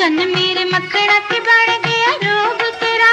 चन मेरे मकड़ा के बढ़ गया रोग तेरा,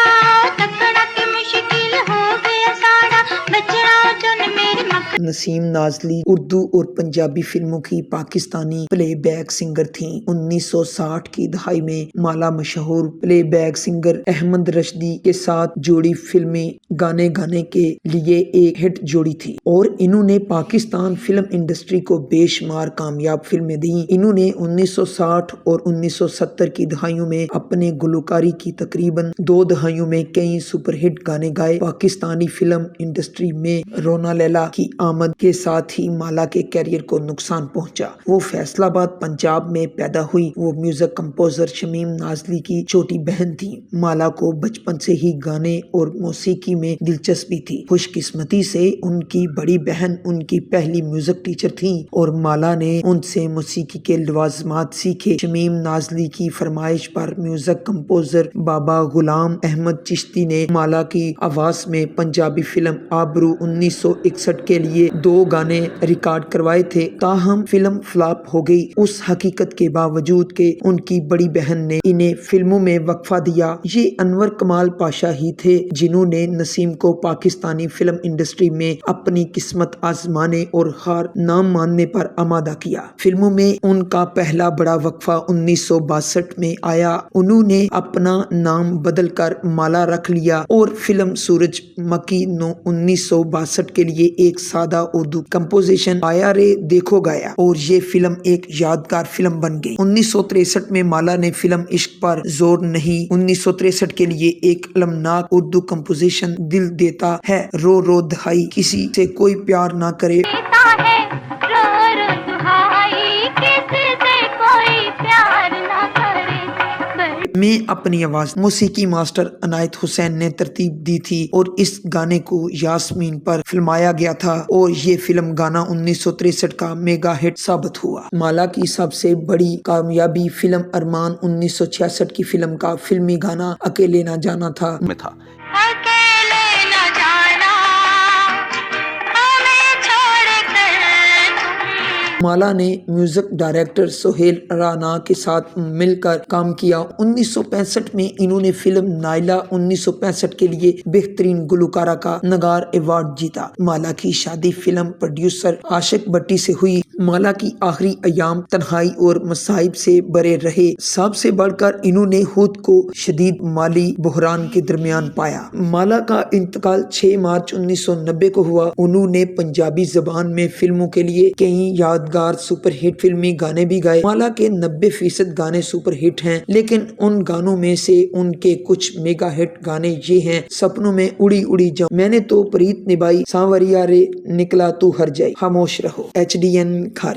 तकड़ा के मुश्किल हो गया साड़ा, बचड़ा चन मेरे मकड़ा। नसीम नाजली उर्दू और पंजाबी फिल्मों की पाकिस्तानी प्लेबैक सिंगर थीं। 1960 की दहाई में माला मशहूर प्लेबैक सिंगर अहमद रश्दी के साथ जोड़ी फिल्मी गाने गाने के लिए एक हिट जोड़ी थी और इन्होंने पाकिस्तान फिल्म इंडस्ट्री को बेशुमार कामयाब फिल्में दी। इन्होंने 1960 और 1970 की दहाइयों में अपने गुलकारी की तकरीबन 2 दहाइयों में कई सुपरहिट गाने गाए। पाकिस्तानी फिल्म इंडस्ट्री में रोना लैला की आमद के साथ ही माला के कैरियर को नुकसान पहुंचा। वो फैसलाबाद पंजाब में पैदा हुई। वो म्यूजिक कंपोजर शमीम नाजली की छोटी बहन थी। माला को बचपन से ही गाने और मौसीकी में दिलचस्पी थी। खुशकिस्मती से उनकी बड़ी बहन उनकी पहली म्यूजिक टीचर थी और माला ने उनसे मौसीकी के लवाजमात सीखे। शमीम नाजली की फरमाइश पर म्यूजिक कंपोजर बाबा गुलाम अहमद चिश्ती ने माला की आवाज में पंजाबी फिल्म आबरू 1961 के लिए 2 गाने रिकॉर्ड करवाए थे, ताहम फिल्म फ्लॉप हो गई। उस हकीकत के बावजूद के उनकी बड़ी बहन ने इन्हें फिल्मों में वक्फा दिया। ये अनवर कमाल पाशा ही थे जिन्होंने नसीम को पाकिस्तानी फिल्म इंडस्ट्री में अपनी किस्मत आजमाने और हार ना मानने पर आमादा किया। फिल्मों में उनका पहला बड़ा वक्फा 1962 में आया। उन्होंने अपना नाम बदल कर माला रख लिया और फिल्म सूरज मकी 1962 के लिए एक सादा उर्दू कंपोजिशन आया रे देखो गाया और ये फिल्म एक यादगार फिल्म बन गई। 1963 में माला ने फिल्म इश्क पर जोर नहीं 1963 के लिए एक अलमनाक उर्दू कंपोजिशन दिल देता है रो रो दहाई किसी से कोई प्यार ना करे मैं अपनी आवाज मौसीकी मास्टर अनायत हुसैन ने तरतीब दी थी और इस गाने को यास्मीन पर फिल्माया गया था और ये फिल्म गाना 1963 का मेगा हिट साबित हुआ। माला की सबसे बड़ी कामयाबी फिल्म अरमान 1966 की फिल्म का फिल्मी गाना अकेले ना जाना था में था। माला ने म्यूजिक डायरेक्टर सोहेल राना के साथ मिलकर काम किया। 1965 में इन्होंने फिल्म नाइला 1965 के लिए बेहतरीन गुलकारा का नगार अवार्ड जीता। माला की शादी फिल्म प्रोड्यूसर आशिक भट्टी से हुई। माला की आखिरी अयाम तन्हाई और मसाइब से भरे रहे। सबसे बढ़कर इन्होंने खुद को शदीद माली बहरान के दरमियान पाया। माला का इंतकाल 6 मार्च 1990 को हुआ। उन्होंने पंजाबी जबान में फिल्मों के लिए कई यादगार सुपरहिट फिल्मी गाने भी गाए। माला के 90% गाने सुपरहिट हैं, लेकिन उन गानों में से उनके कुछ मेगा हिट गाने ये हैं। सपनों में उड़ी उड़ी जाऊं, मैंने तो प्रीत निभाई, सांवरिया रे निकला तू हर जाए, खामोश रहो, HDN खारी।